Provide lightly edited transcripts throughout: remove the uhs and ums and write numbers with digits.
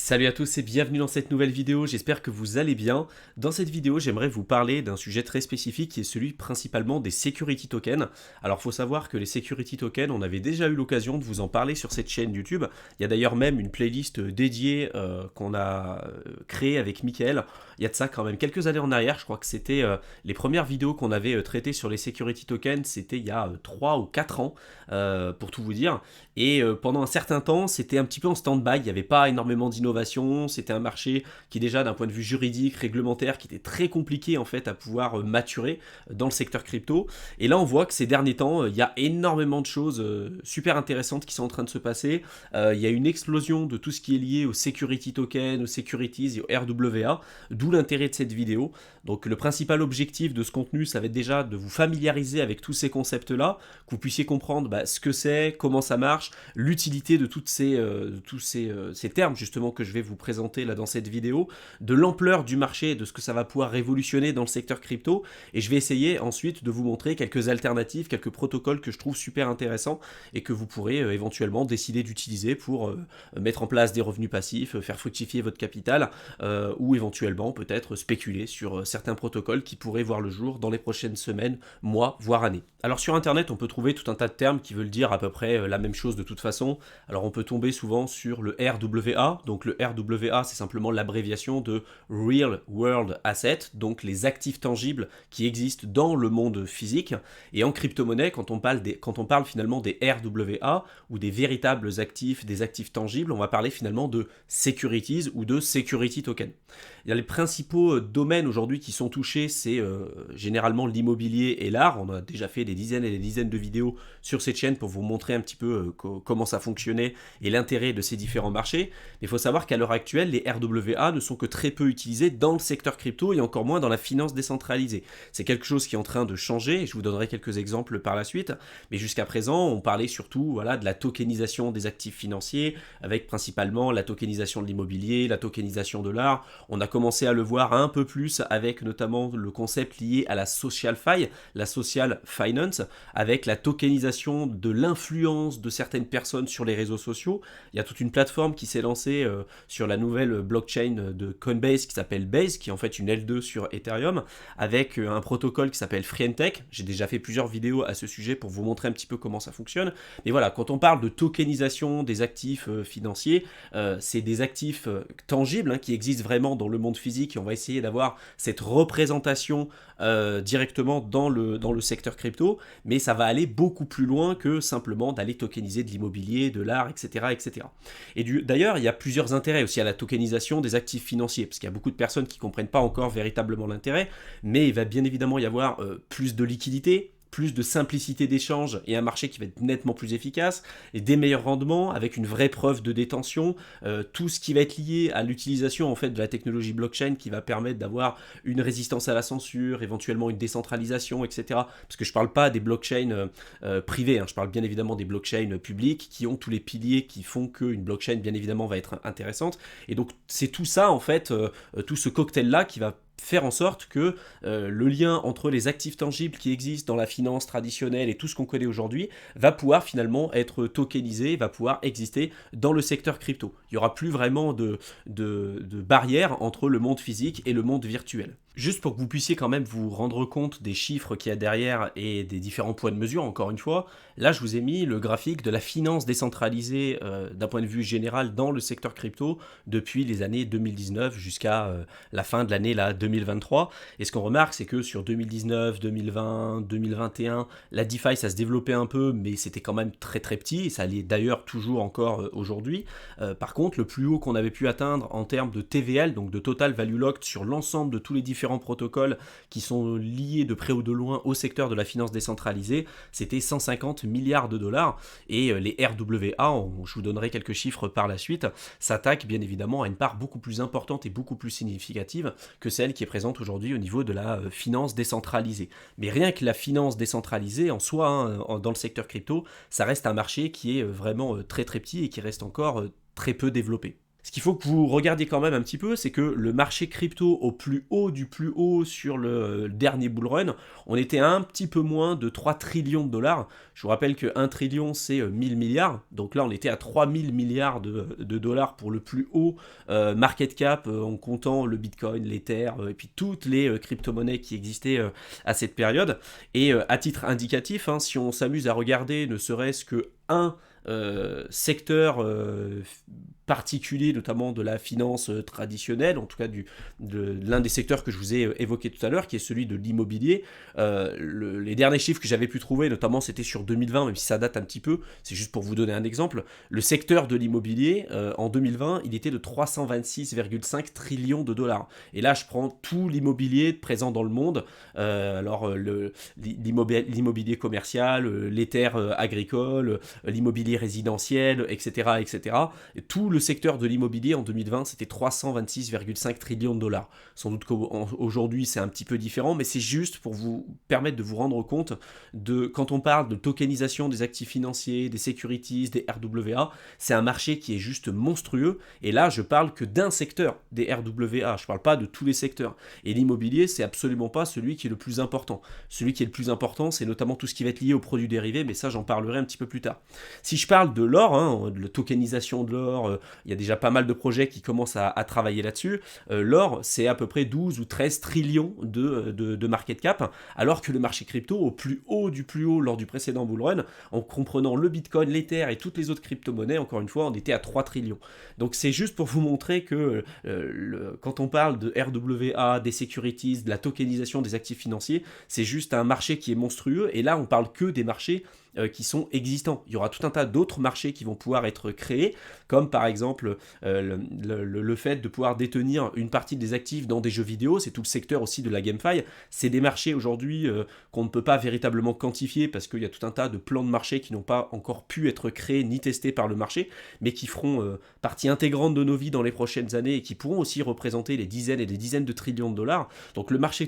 Salut à tous et bienvenue dans cette nouvelle vidéo, j'espère que vous allez bien. Dans cette vidéo, j'aimerais vous parler d'un sujet très spécifique qui est celui principalement des security tokens. Alors faut savoir que les security tokens, on avait déjà eu l'occasion de vous en parler sur cette chaîne YouTube. Il y a d'ailleurs même une playlist dédiée qu'on a créée avec Mickaël. Il y a de ça quand même quelques années en arrière, je crois que c'était les premières vidéos qu'on avait traitées sur les security tokens, c'était il y a 3 ou 4 ans pour tout vous dire. Et pendant un certain temps, c'était un petit peu en stand-by, il n'y avait pas énormément d'innovation, c'était un marché qui déjà d'un point de vue juridique, réglementaire, qui était très compliqué en fait à pouvoir maturer dans le secteur crypto. Et là on voit que ces derniers temps, il y a énormément de choses super intéressantes qui sont en train de se passer. Il y a une explosion de tout ce qui est lié aux security tokens, aux securities et au RWA, d'où l'intérêt de cette vidéo. Donc le principal objectif de ce contenu, ça va être déjà de vous familiariser avec tous ces concepts-là, que vous puissiez comprendre ce que c'est, comment ça marche, l'utilité de tous ces termes justement que je vais vous présenter là dans cette vidéo, de l'ampleur du marché, de ce que ça va pouvoir révolutionner dans le secteur crypto, et je vais essayer ensuite de vous montrer quelques alternatives, quelques protocoles que je trouve super intéressants et que vous pourrez éventuellement décider d'utiliser pour mettre en place des revenus passifs, faire fructifier votre capital, ou éventuellement peut-être spéculer sur certains protocoles qui pourraient voir le jour dans les prochaines semaines, mois, voire années. Alors sur internet, on peut trouver tout un tas de termes qui veulent dire à peu près la même chose de toute façon. Alors on peut tomber souvent sur le RWA, donc le RWA c'est simplement l'abréviation de Real World Asset, donc les actifs tangibles qui existent dans le monde physique. Et en crypto-monnaie, quand on parle finalement des RWA ou des véritables actifs, des actifs tangibles, on va parler finalement de securities ou de security tokens. Il y a les principaux domaines aujourd'hui qui sont touchés, c'est généralement l'immobilier et l'art. On a déjà fait des dizaines et des dizaines de vidéos sur cette chaîne pour vous montrer un petit peu comment ça fonctionnait et l'intérêt de ces différents marchés. Mais il faut savoir qu'à l'heure actuelle, les RWA ne sont que très peu utilisés dans le secteur crypto et encore moins dans la finance décentralisée. C'est quelque chose qui est en train de changer et je vous donnerai quelques exemples par la suite. Mais jusqu'à présent, on parlait surtout de la tokenisation des actifs financiers avec principalement la tokenisation de l'immobilier, la tokenisation de l'art. On a commencé à le voir un peu plus avec notamment le concept lié à la social finance, avec la tokenisation de l'influence de certaines personnes sur les réseaux sociaux. Il y a toute une plateforme qui s'est lancée sur la nouvelle blockchain de Coinbase qui s'appelle Base, qui est en fait une L2 sur Ethereum, avec un protocole qui s'appelle FreeNTech. J'ai déjà fait plusieurs vidéos à ce sujet pour vous montrer un petit peu comment ça fonctionne. Mais voilà, quand on parle de tokenisation des actifs financiers, c'est des actifs tangibles qui existent vraiment dans le monde physique et on va essayer d'avoir cette représentation directement dans le secteur crypto, mais ça va aller beaucoup plus loin que simplement d'aller tokeniser de l'immobilier, de l'art, etc. etc. Et d'ailleurs, il y a plusieurs intérêts aussi à la tokenisation des actifs financiers, parce qu'il y a beaucoup de personnes qui ne comprennent pas encore véritablement l'intérêt, mais il va bien évidemment y avoir plus de liquidité, plus de simplicité d'échange et un marché qui va être nettement plus efficace, et des meilleurs rendements avec une vraie preuve de détention, tout ce qui va être lié à l'utilisation en fait de la technologie blockchain qui va permettre d'avoir une résistance à la censure, éventuellement une décentralisation, etc. Parce que je ne parle pas des blockchains privées, je parle bien évidemment des blockchains publiques qui ont tous les piliers qui font qu'une blockchain bien évidemment va être intéressante. Et donc c'est tout ça en fait, tout ce cocktail-là qui va faire en sorte que le lien entre les actifs tangibles qui existent dans la finance traditionnelle et tout ce qu'on connaît aujourd'hui va pouvoir finalement être tokenisé, va pouvoir exister dans le secteur crypto. Il n'y aura plus vraiment de barrière entre le monde physique et le monde virtuel. Juste pour que vous puissiez quand même vous rendre compte des chiffres qu'il y a derrière et des différents points de mesure, encore une fois, là je vous ai mis le graphique de la finance décentralisée d'un point de vue général dans le secteur crypto depuis les années 2019 jusqu'à la fin de l'année 2023. Et ce qu'on remarque, c'est que sur 2019, 2020, 2021, la DeFi ça se développait un peu, mais c'était quand même très très petit, et ça l'est d'ailleurs toujours encore aujourd'hui. Par contre, le plus haut qu'on avait pu atteindre en termes de TVL, donc de Total Value Locked sur l'ensemble de tous les différents protocoles qui sont liés de près ou de loin au secteur de la finance décentralisée, c'était 150 milliards de dollars. Et les RWA, je vous donnerai quelques chiffres par la suite, s'attaquent bien évidemment à une part beaucoup plus importante et beaucoup plus significative que celle qui est présente aujourd'hui au niveau de la finance décentralisée. Mais rien que la finance décentralisée en soi, dans le secteur crypto, ça reste un marché qui est vraiment très très petit et qui reste encore très peu développé. Ce qu'il faut que vous regardiez quand même un petit peu, c'est que le marché crypto au plus haut du plus haut sur le dernier bull run, on était à un petit peu moins de 3 trillions de dollars. Je vous rappelle que 1 trillion c'est 1000 milliards, donc là on était à 3000 milliards de dollars pour le plus haut market cap en comptant le Bitcoin, l'Ether et puis toutes les crypto-monnaies qui existaient à cette période. Et à titre indicatif, hein, si on s'amuse à regarder ne serait-ce que un secteur particulier, notamment de la finance traditionnelle, en tout cas l'un des secteurs que je vous ai évoqué tout à l'heure, qui est celui de l'immobilier. Les derniers chiffres que j'avais pu trouver, notamment c'était sur 2020, même si ça date un petit peu, c'est juste pour vous donner un exemple, le secteur de l'immobilier, en 2020, il était de 326,5 trillions de dollars. Et là, je prends tout l'immobilier présent dans le monde, l'immobilier commercial, les terres agricoles, l'immobilier résidentiel, etc., etc. Et tout le secteur de l'immobilier en 2020, c'était 326,5 trillions de dollars. Sans doute qu'aujourd'hui, c'est un petit peu différent, mais c'est juste pour vous permettre de vous rendre compte de, quand on parle de tokenisation des actifs financiers, des securities, des RWA, c'est un marché qui est juste monstrueux. Et là, je parle que d'un secteur des RWA, je ne parle pas de tous les secteurs. Et l'immobilier, c'est absolument pas celui qui est le plus important. Celui qui est le plus important, c'est notamment tout ce qui va être lié aux produits dérivés, mais ça, j'en parlerai un petit peu plus tard. Si je parle de l'or, hein, de la tokenisation de l'or, il y a déjà pas mal de projets qui commencent à travailler là-dessus. L'or, c'est à peu près 12 ou 13 trillions de market cap, alors que le marché crypto, au plus haut du plus haut lors du précédent bull run, en comprenant le Bitcoin, l'Ether et toutes les autres crypto-monnaies, encore une fois, on était à 3 trillions. Donc c'est juste pour vous montrer que quand on parle de RWA, des securities, de la tokenisation des actifs financiers, c'est juste un marché qui est monstrueux, et là on parle que des marchés qui sont existants. Il y aura tout un tas d'autres marchés qui vont pouvoir être créés, comme par exemple le fait de pouvoir détenir une partie des actifs dans des jeux vidéo. C'est tout le secteur aussi de la GameFi. C'est des marchés aujourd'hui qu'on ne peut pas véritablement quantifier parce qu'il y a tout un tas de plans de marché qui n'ont pas encore pu être créés ni testés par le marché, mais qui feront partie intégrante de nos vies dans les prochaines années et qui pourront aussi représenter les dizaines et des dizaines de trillions de dollars. Donc le marché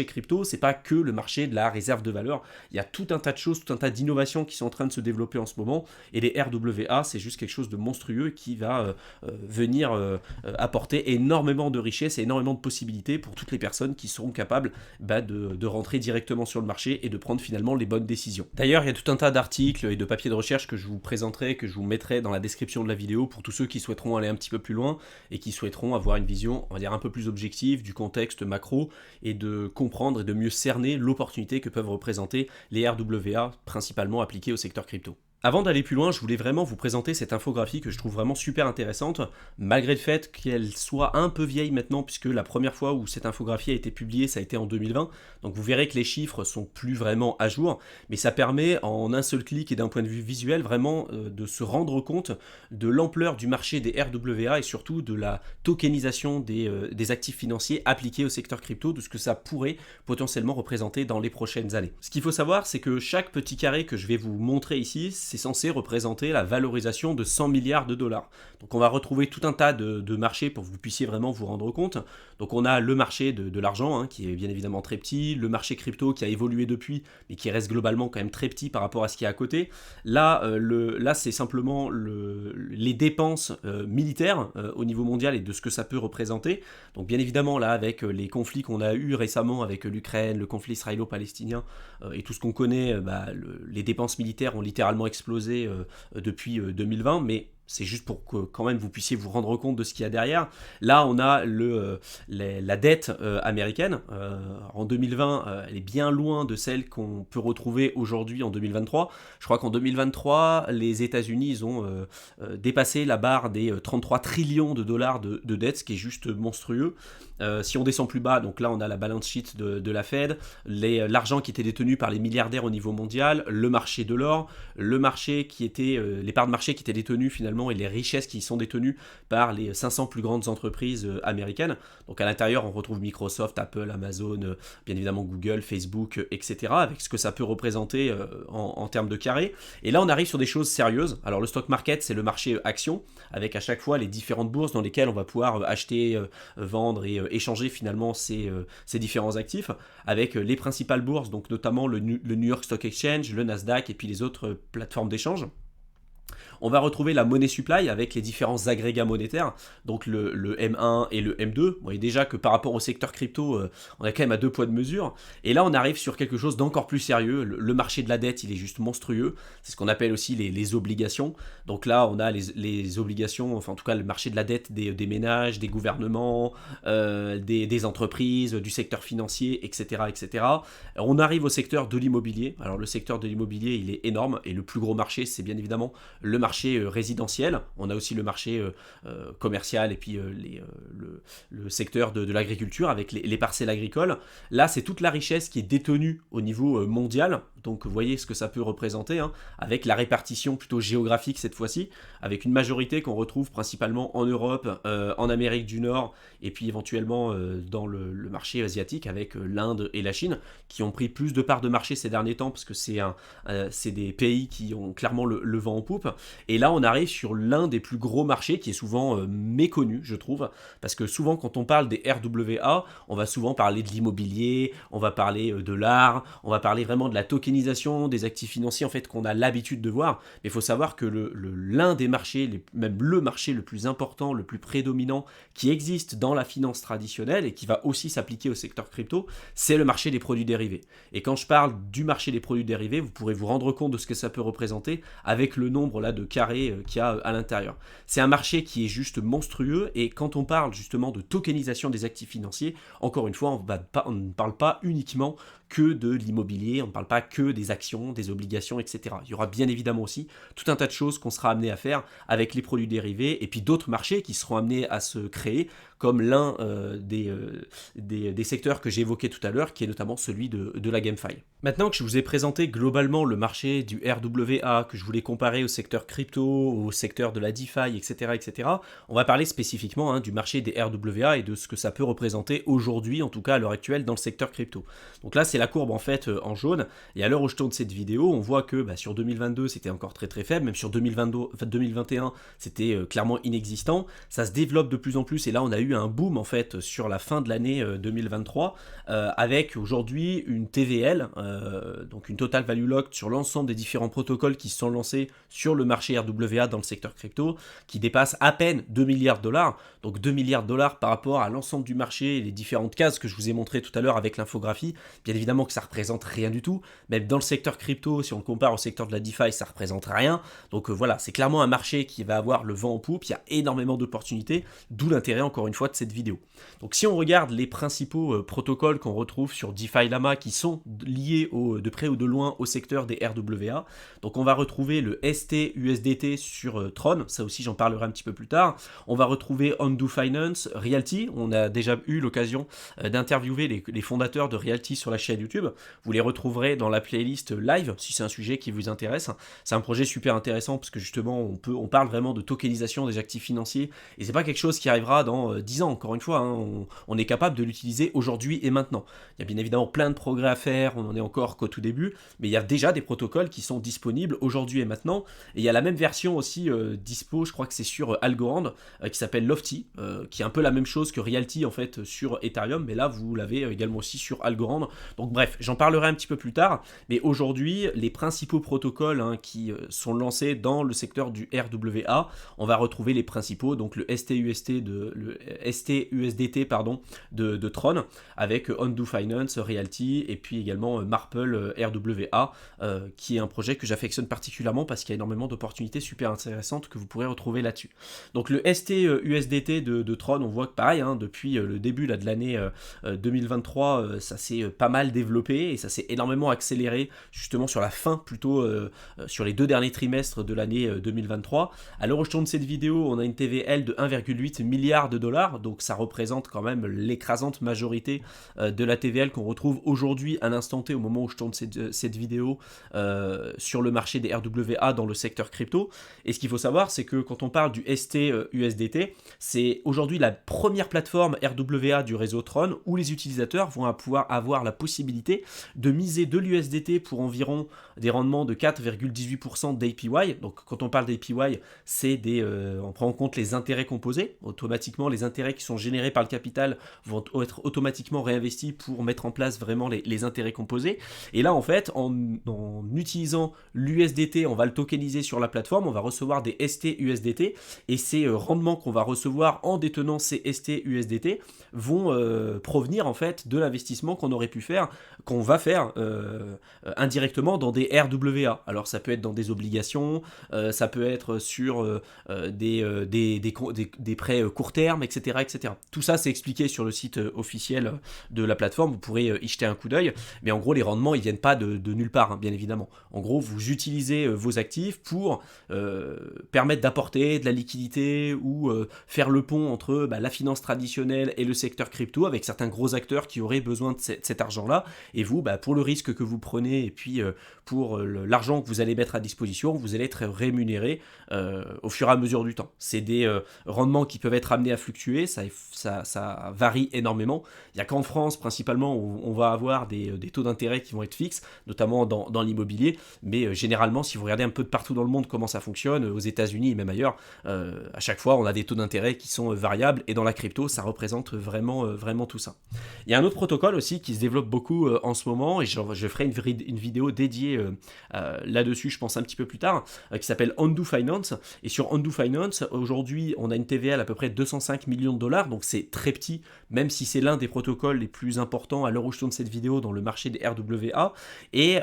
crypto, c'est pas que le marché de la réserve de valeur. Il y a tout un tas de choses, tout un tas d'innovations qui sont en train de se développer en ce moment, et les RWA, c'est juste quelque chose de monstrueux qui va venir apporter énormément de richesses et énormément de possibilités pour toutes les personnes qui seront capables de rentrer directement sur le marché et de prendre finalement les bonnes décisions. D'ailleurs, il y a tout un tas d'articles et de papiers de recherche que je vous présenterai, que je vous mettrai dans la description de la vidéo pour tous ceux qui souhaiteront aller un petit peu plus loin et qui souhaiteront avoir une vision, on va dire, un peu plus objective du contexte macro et de comprendre et de mieux cerner l'opportunité que peuvent représenter les RWA, principalement appliqués au secteur crypto. Avant d'aller plus loin, je voulais vraiment vous présenter cette infographie que je trouve vraiment super intéressante, malgré le fait qu'elle soit un peu vieille maintenant, puisque la première fois où cette infographie a été publiée, ça a été en 2020, donc vous verrez que les chiffres sont plus vraiment à jour, mais ça permet en un seul clic et d'un point de vue visuel vraiment de se rendre compte de l'ampleur du marché des RWA et surtout de la tokenisation des actifs financiers appliqués au secteur crypto, de ce que ça pourrait potentiellement représenter dans les prochaines années. Ce qu'il faut savoir, c'est que chaque petit carré que je vais vous montrer ici, c'est censé représenter la valorisation de 100 milliards de dollars. Donc on va retrouver tout un tas de marchés pour que vous puissiez vraiment vous rendre compte. Donc on a le marché de l'argent, hein, qui est bien évidemment très petit, le marché crypto qui a évolué depuis, mais qui reste globalement quand même très petit par rapport à ce qu'il y a à côté. Là, c'est simplement les dépenses militaires au niveau mondial et de ce que ça peut représenter. Donc bien évidemment, là, avec les conflits qu'on a eu récemment avec l'Ukraine, le conflit israélo-palestinien et tout ce qu'on connaît, les dépenses militaires ont littéralement explosé depuis 2020, mais c'est juste pour que quand même vous puissiez vous rendre compte de ce qu'il y a derrière. Là, on a la dette américaine. En 2020, elle est bien loin de celle qu'on peut retrouver aujourd'hui en 2023. Je crois qu'en 2023, les États-Unis ils ont dépassé la barre des 33 trillions de dollars de dette, ce qui est juste monstrueux. Si on descend plus bas, donc là on a la balance sheet de la Fed, l'argent qui était détenu par les milliardaires au niveau mondial, le marché de l'or, le marché qui était, les parts de marché qui étaient détenues finalement et les richesses qui sont détenues par les 500 plus grandes entreprises américaines. Donc à l'intérieur on retrouve Microsoft, Apple, Amazon, bien évidemment Google, Facebook, etc. avec ce que ça peut représenter en termes de carré. Et là on arrive sur des choses sérieuses. Alors le stock market c'est le marché action, avec à chaque fois les différentes bourses dans lesquelles on va pouvoir acheter, vendre et échanger finalement ces différents actifs, avec les principales bourses, donc notamment le New York Stock Exchange, le Nasdaq et puis les autres plateformes d'échange. On va retrouver la money supply avec les différents agrégats monétaires, donc le M1 et le M2. Vous voyez déjà que par rapport au secteur crypto, on est quand même à 2 poids de mesure. Et là, on arrive sur quelque chose d'encore plus sérieux. Le marché de la dette, il est juste monstrueux. C'est ce qu'on appelle aussi les obligations. Donc là, on a les obligations, enfin en tout cas le marché de la dette des ménages, des gouvernements, des entreprises, du secteur financier, etc., etc. On arrive au secteur de l'immobilier. Alors le secteur de l'immobilier, il est énorme et le plus gros marché, c'est bien évidemment le marché résidentiel. On a aussi le marché commercial et puis le secteur de l'agriculture avec les parcelles agricoles. Là, c'est toute la richesse qui est détenue au niveau mondial. Donc vous voyez ce que ça peut représenter, hein, avec la répartition plutôt géographique cette fois-ci, avec une majorité qu'on retrouve principalement en Europe, en Amérique du Nord, et puis éventuellement dans le marché asiatique avec l'Inde et la Chine, qui ont pris plus de parts de marché ces derniers temps, parce que c'est des pays qui ont clairement le vent en poupe. Et là, on arrive sur l'un des plus gros marchés, qui est souvent méconnu, je trouve, parce que souvent quand on parle des RWA, on va souvent parler de l'immobilier, on va parler de l'art, on va parler vraiment de la tokenisation des actifs financiers en fait qu'on a l'habitude de voir. Mais il faut savoir que l'un des marchés, même le marché le plus important, le plus prédominant qui existe dans la finance traditionnelle et qui va aussi s'appliquer au secteur crypto, c'est le marché des produits dérivés. Et quand je parle du marché des produits dérivés, vous pourrez vous rendre compte de ce que ça peut représenter avec le nombre là de carrés qu'il y a à l'intérieur. C'est un marché qui est juste monstrueux, et quand on parle justement de tokenisation des actifs financiers, encore une fois, on ne parle pas uniquement que de l'immobilier, on ne parle pas que des actions, des obligations, etc. Il y aura bien évidemment aussi tout un tas de choses qu'on sera amené à faire avec les produits dérivés, et puis d'autres marchés qui seront amenés à se créer, comme l'un des secteurs que j'ai évoqué tout à l'heure, qui est notamment celui de la GameFi. Maintenant que je vous ai présenté globalement le marché du RWA, que je voulais comparer au secteur crypto, au secteur de la DeFi, etc., etc., on va parler spécifiquement du marché des RWA et de ce que ça peut représenter aujourd'hui, en tout cas à l'heure actuelle, dans le secteur crypto. Donc là, c'est la courbe en fait en jaune, et à l'heure où je tourne cette vidéo, on voit que sur 2022, c'était encore très très faible, même sur 2021, c'était clairement inexistant. Ça se développe de plus en plus, et là, on a eu un boom en fait sur la fin de l'année 2023, avec aujourd'hui une TVL, donc une Total Value Locked sur l'ensemble des différents protocoles qui se sont lancés sur le marché RWA dans le secteur crypto, qui dépasse à peine 2 milliards de dollars. Donc 2 milliards de dollars par rapport à l'ensemble du marché et les différentes cases que je vous ai montrées tout à l'heure avec l'infographie. Bien évidemment que ça représente rien du tout. Même dans le secteur crypto, si on le compare au secteur de la DeFi, ça représente rien. Donc voilà, c'est clairement un marché qui va avoir le vent en poupe. Il y a énormément d'opportunités, d'où l'intérêt encore une fois de cette vidéo. Donc si on regarde les principaux protocoles qu'on retrouve sur DeFi Lama qui sont liés de près ou de loin au secteur des RWA, donc on va retrouver le ST-USDT sur Tron, ça aussi j'en parlerai un petit peu plus tard. On va retrouver Ondo Finance, Realty, on a déjà eu l'occasion d'interviewer les fondateurs de Realty sur la chaîne YouTube. Vous les retrouverez dans la playlist live si c'est un sujet qui vous intéresse. C'est un projet super intéressant parce que justement on parle vraiment de tokenisation des actifs financiers, et c'est pas quelque chose qui arrivera dans 10 ans, encore une fois, on est capable de l'utiliser aujourd'hui et maintenant. Il y a bien évidemment plein de progrès à faire, on en est encore qu'au tout début, mais il y a déjà des protocoles qui sont disponibles aujourd'hui et maintenant, et il y a la même version aussi dispo, je crois que c'est sur Algorand, qui s'appelle Lofty, qui est un peu la même chose que Realty en fait sur Ethereum, mais là vous l'avez également aussi sur Algorand. Donc bref, j'en parlerai un petit peu plus tard, mais aujourd'hui les principaux protocoles qui sont lancés dans le secteur du RWA, on va retrouver les principaux, donc le ST-USDT de Tron, avec Ondo Finance, Realty, et puis également Marple RWA, qui est un projet que j'affectionne particulièrement parce qu'il y a énormément d'opportunités super intéressantes que vous pourrez retrouver là-dessus. Donc le ST-USDT de Tron, on voit que pareil, depuis le début de l'année 2023, ça s'est pas mal développé et ça s'est énormément accéléré justement sur la fin, plutôt sur les 2 derniers trimestres de l'année 2023. À l'heure où je tourne cette vidéo, on a une TVL de 1,8 milliard de dollars, donc ça représente quand même l'écrasante majorité de la TVL qu'on retrouve aujourd'hui à l'instant T, au moment où je tourne cette vidéo, sur le marché des RWA dans le secteur crypto. Et ce qu'il faut savoir, c'est que quand on parle du ST-USDT, c'est aujourd'hui la première plateforme RWA du réseau Tron où les utilisateurs vont pouvoir avoir la possibilité possibilité de miser de l'USDT pour environ des rendements de 4,18% d'APY. Donc quand on parle d'APY, c'est on prend en compte les intérêts composés. Automatiquement, les intérêts qui sont générés par le capital vont être automatiquement réinvestis pour mettre en place vraiment les intérêts composés. Et là, en fait, en utilisant l'USDT, on va le tokeniser sur la plateforme, on va recevoir des ST-USDT, et ces rendements qu'on va recevoir en détenant ces ST-USDT vont provenir en fait de l'investissement qu'on aurait pu faire, qu'on va faire indirectement dans des RWA. Alors ça peut être dans des obligations, ça peut être sur des prêts court terme, etc., etc. Tout ça c'est expliqué sur le site officiel de la plateforme, vous pourrez y jeter un coup d'œil, mais en gros les rendements ils viennent pas de nulle part, hein, bien évidemment. En gros vous utilisez vos actifs pour permettre d'apporter de la liquidité ou faire le pont entre la finance traditionnelle et le secteur crypto avec certains gros acteurs qui auraient besoin de cet argent-là, et vous, pour le risque que vous prenez et puis pour l'argent que vous allez mettre à disposition, vous allez être rémunéré au fur et à mesure du temps. C'est des rendements qui peuvent être amenés à fluctuer, ça varie énormément. Il n'y a qu'en France principalement où on va avoir des taux d'intérêt qui vont être fixes, notamment dans l'immobilier, mais généralement si vous regardez un peu de partout dans le monde comment ça fonctionne, aux États-Unis et même ailleurs, à chaque fois on a des taux d'intérêt qui sont variables, et dans la crypto ça représente vraiment tout ça. Il y a un autre protocole aussi qui se développe beaucoup en ce moment, et je ferai une vidéo dédiée là-dessus, je pense un petit peu plus tard, qui s'appelle Ondo Finance. Et sur Ondo Finance, aujourd'hui, on a une TVA à peu près 205 millions de dollars, donc c'est très petit, même si c'est l'un des protocoles les plus importants à l'heure où je tourne cette vidéo dans le marché des RWA. Et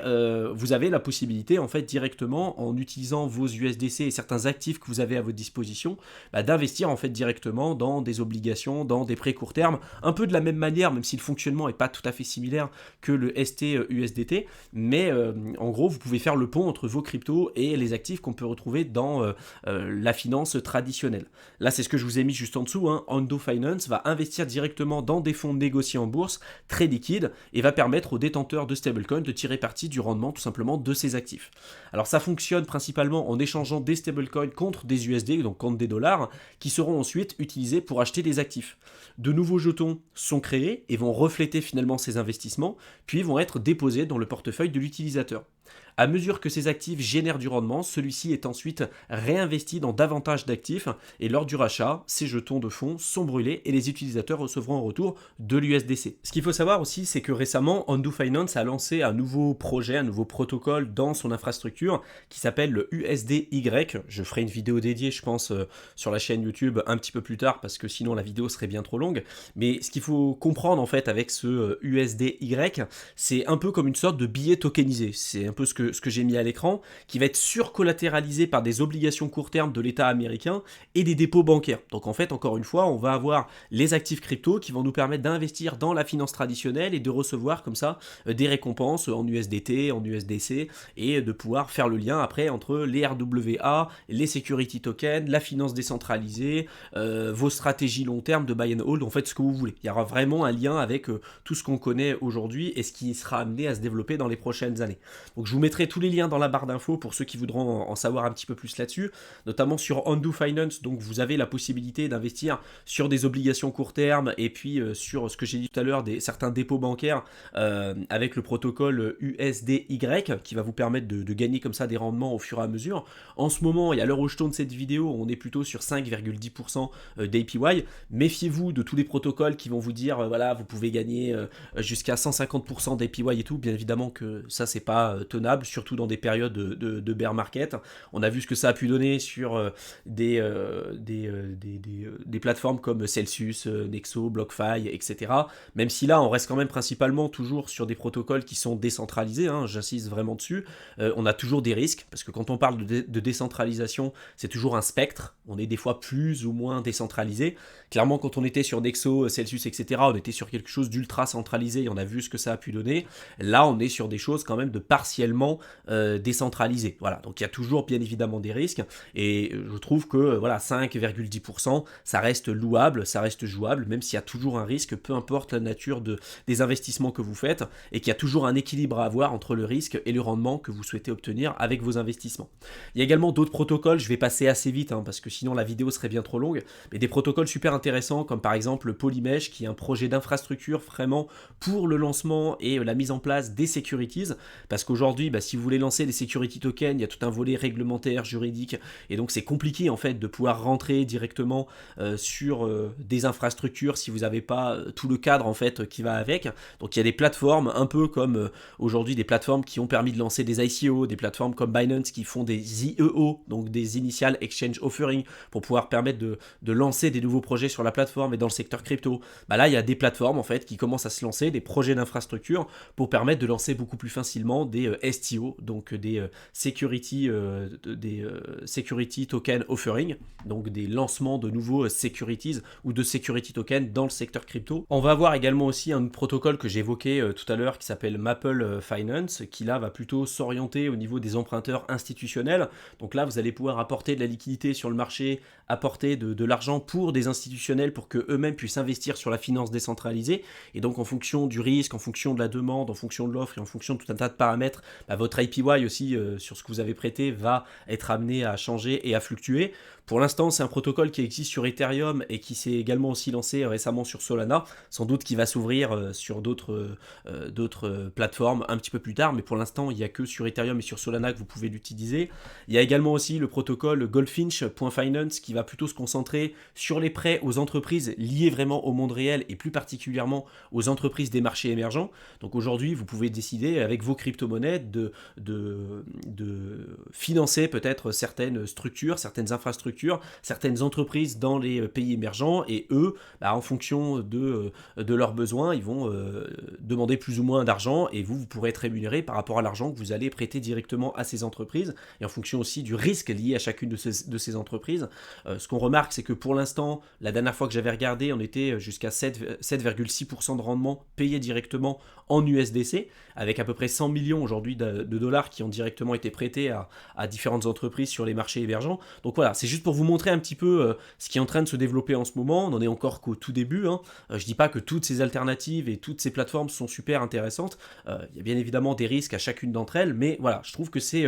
vous avez la possibilité, en fait, directement, en utilisant vos USDC et certains actifs que vous avez à votre disposition, d'investir en fait directement dans des obligations, dans des prêts court terme, un peu de la même manière, même si le fonctionnement n'est pas tout à fait similaire que le ST-USDT, mais en gros, vous pouvez faire le pont entre vos cryptos et les actifs qu'on peut retrouver dans la finance traditionnelle. Là, c'est ce que je vous ai mis juste en dessous, hein. Ondo Finance va investir directement dans des fonds négociés en bourse, très liquides, et va permettre aux détenteurs de stablecoins de tirer parti du rendement tout simplement de ces actifs. Alors ça fonctionne principalement en échangeant des stablecoins contre des USD, donc contre des dollars, qui seront ensuite utilisés pour acheter des actifs. De nouveaux jetons sont créés et vont refléter finalement ces investissements, puis vont être déposés dans le portefeuille de l'utilisateur. À mesure que ces actifs génèrent du rendement, celui-ci est ensuite réinvesti dans davantage d'actifs, et lors du rachat, ces jetons de fonds sont brûlés et les utilisateurs recevront en retour de l'USDC. Ce qu'il faut savoir aussi, c'est que récemment, Ondo Finance a lancé un nouveau projet, un nouveau protocole dans son infrastructure qui s'appelle le USDY. Je ferai une vidéo dédiée, je pense, sur la chaîne YouTube un petit peu plus tard parce que sinon la vidéo serait bien trop longue. Mais ce qu'il faut comprendre en fait avec ce USDY, c'est un peu comme une sorte de billet tokenisé. C'est un peu ce que j'ai mis à l'écran, qui va être surcollatéralisé par des obligations court terme de l'État américain et des dépôts bancaires. Donc en fait, encore une fois, on va avoir les actifs crypto qui vont nous permettre d'investir dans la finance traditionnelle et de recevoir comme ça des récompenses en USDT, en USDC, et de pouvoir faire le lien après entre les RWA, les security tokens, la finance décentralisée, vos stratégies long terme de buy and hold, en fait ce que vous voulez. Il y aura vraiment un lien avec tout ce qu'on connaît aujourd'hui et ce qui sera amené à se développer dans les prochaines années. Donc je vous mettrai tous les liens dans la barre d'infos pour ceux qui voudront en savoir un petit peu plus là-dessus, notamment sur Ondo Finance. Donc vous avez la possibilité d'investir sur des obligations court terme et puis sur ce que j'ai dit tout à l'heure, certains dépôts bancaires avec le protocole USDY qui va vous permettre de gagner comme ça des rendements au fur et à mesure. En ce moment, et à l'heure où je tourne cette vidéo, on est plutôt sur 5,10% d'APY. Méfiez-vous de tous les protocoles qui vont vous dire voilà, vous pouvez gagner jusqu'à 150% d'APY et tout. Bien évidemment que ça c'est pas tenable, surtout dans des périodes de bear market. On a vu ce que ça a pu donner sur des plateformes comme Celsius, Nexo, BlockFi, etc. Même si là, on reste quand même principalement toujours sur des protocoles qui sont décentralisés, hein, j'insiste vraiment dessus. On a toujours des risques, parce que quand on parle de décentralisation, c'est toujours un spectre. On est des fois plus ou moins décentralisé. Clairement, quand on était sur Nexo, Celsius, etc., on était sur quelque chose d'ultra centralisé et on a vu ce que ça a pu donner. Là, on est sur des choses quand même de partiellement réellement décentralisé. Voilà, donc il y a toujours bien évidemment des risques, et je trouve que voilà, 5,10%, ça reste louable, ça reste jouable, même s'il y a toujours un risque, peu importe la nature des investissements que vous faites, et qu'il y a toujours un équilibre à avoir entre le risque et le rendement que vous souhaitez obtenir avec vos investissements. Il y a également d'autres protocoles, je vais passer assez vite, parce que sinon la vidéo serait bien trop longue, mais des protocoles super intéressants, comme par exemple Polymesh, qui est un projet d'infrastructure vraiment pour le lancement et la mise en place des securities, parce qu'aujourd'hui, si vous voulez lancer des security tokens, il y a tout un volet réglementaire, juridique, et donc c'est compliqué en fait de pouvoir rentrer directement sur des infrastructures si vous n'avez pas tout le cadre en fait qui va avec. Donc il y a des plateformes un peu comme aujourd'hui des plateformes qui ont permis de lancer des ICO, des plateformes comme Binance qui font des IEO, donc des Initial Exchange Offering, pour pouvoir permettre de lancer des nouveaux projets sur la plateforme. Et dans le secteur crypto, là il y a des plateformes en fait qui commencent à se lancer, des projets d'infrastructure pour permettre de lancer beaucoup plus facilement des STO, donc des security token offering, donc des lancements de nouveaux securities ou de security tokens dans le secteur crypto. On va avoir également aussi un protocole que j'ai évoqué tout à l'heure qui s'appelle Maple Finance, qui là va plutôt s'orienter au niveau des emprunteurs institutionnels. Donc là vous allez pouvoir apporter de la liquidité sur le marché, apporter de l'argent pour des institutionnels pour que eux-mêmes puissent investir sur la finance décentralisée. Et donc en fonction du risque, en fonction de la demande, en fonction de l'offre et en fonction de tout un tas de paramètres, votre APY aussi sur ce que vous avez prêté va être amené à changer et à fluctuer. Pour l'instant, c'est un protocole qui existe sur Ethereum et qui s'est également aussi lancé récemment sur Solana. Sans doute qu'il va s'ouvrir sur d'autres plateformes un petit peu plus tard, mais pour l'instant, il n'y a que sur Ethereum et sur Solana que vous pouvez l'utiliser. Il y a également aussi le protocole Goldfinch.finance qui va plutôt se concentrer sur les prêts aux entreprises liées vraiment au monde réel et plus particulièrement aux entreprises des marchés émergents. Donc aujourd'hui, vous pouvez décider avec vos crypto-monnaies de financer peut-être certaines structures, certaines infrastructures, certaines entreprises dans les pays émergents, et eux, en fonction de leurs besoins, ils vont demander plus ou moins d'argent, et vous pourrez être rémunéré par rapport à l'argent que vous allez prêter directement à ces entreprises, et en fonction aussi du risque lié à chacune de ces entreprises. Ce qu'on remarque, c'est que pour l'instant, la dernière fois que j'avais regardé, on était jusqu'à 7,6% de rendement payé directement en USDC, avec à peu près 100 millions aujourd'hui de dollars qui ont directement été prêtés à différentes entreprises sur les marchés émergents. Donc voilà, c'est juste pour vous montrer un petit peu ce qui est en train de se développer en ce moment. On n'en est encore qu'au tout début. Je dis pas que toutes ces alternatives et toutes ces plateformes sont super intéressantes. Il y a bien évidemment des risques à chacune d'entre elles, mais voilà, je trouve que c'est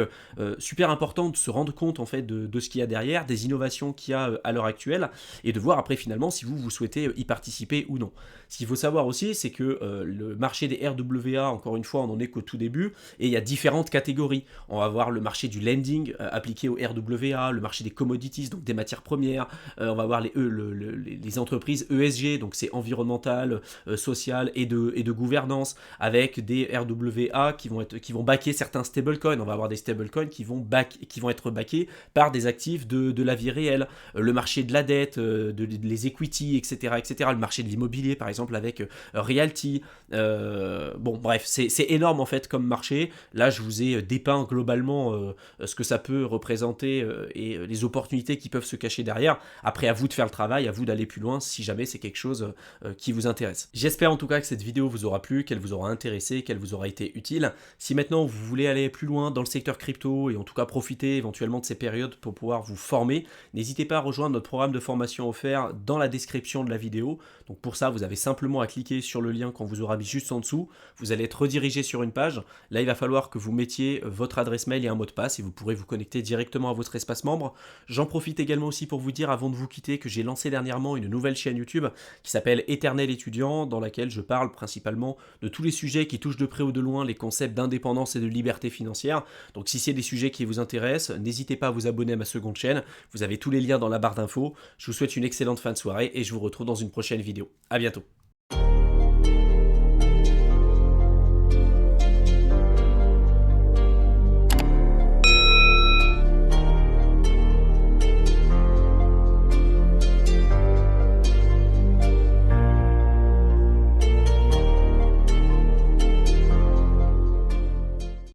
super important de se rendre compte en fait de ce qu'il y a derrière, des innovations qu'il y a à l'heure actuelle, et de voir après finalement si vous souhaitez y participer ou non. Ce qu'il faut savoir aussi, c'est que le marché des RWA, encore une fois, on n'en est qu'au tout début, et il y a différentes catégories. On va voir le marché du lending appliqué au RWA, le marché des commodities, donc des matières premières, on va voir les entreprises ESG, donc c'est environnemental, social et de gouvernance, avec des RWA qui vont backer certains stablecoins. On va avoir des stablecoins qui vont être backés par des actifs de la vie réelle, le marché de la dette, les equity, etc., etc., le marché de l'immobilier par exemple avec Realty. Bon bref, c'est énorme en fait comme marché. Là je vous ai dépeint globalement ce que ça peut représenter et les opportunités qui peuvent se cacher derrière. Après, à vous de faire le travail, à vous d'aller plus loin si jamais c'est quelque chose qui vous intéresse. J'espère en tout cas que cette vidéo vous aura plu, qu'elle vous aura intéressé, qu'elle vous aura été utile. Si maintenant vous voulez aller plus loin dans le secteur crypto et en tout cas profiter éventuellement de ces périodes pour pouvoir vous former, n'hésitez pas à rejoindre notre programme de formation offert dans la description de la vidéo. Donc pour ça, vous avez simplement à cliquer sur le lien qu'on vous aura mis juste en dessous. Vous allez être redirigé sur une page. Là, il va falloir que vous mettiez votre adresse mail et un mot de passe et vous pourrez vous connecter directement à votre espace membre. J'en profite également aussi pour vous dire avant de vous quitter que j'ai lancé dernièrement une nouvelle chaîne YouTube qui s'appelle Éternel étudiant, dans laquelle je parle principalement de tous les sujets qui touchent de près ou de loin les concepts d'indépendance et de liberté financière. Donc si c'est des sujets qui vous intéressent, n'hésitez pas à vous abonner à ma seconde chaîne. Vous avez tous les liens dans la barre d'infos. Je vous souhaite une excellente fin de soirée et je vous retrouve dans une prochaine vidéo. À bientôt.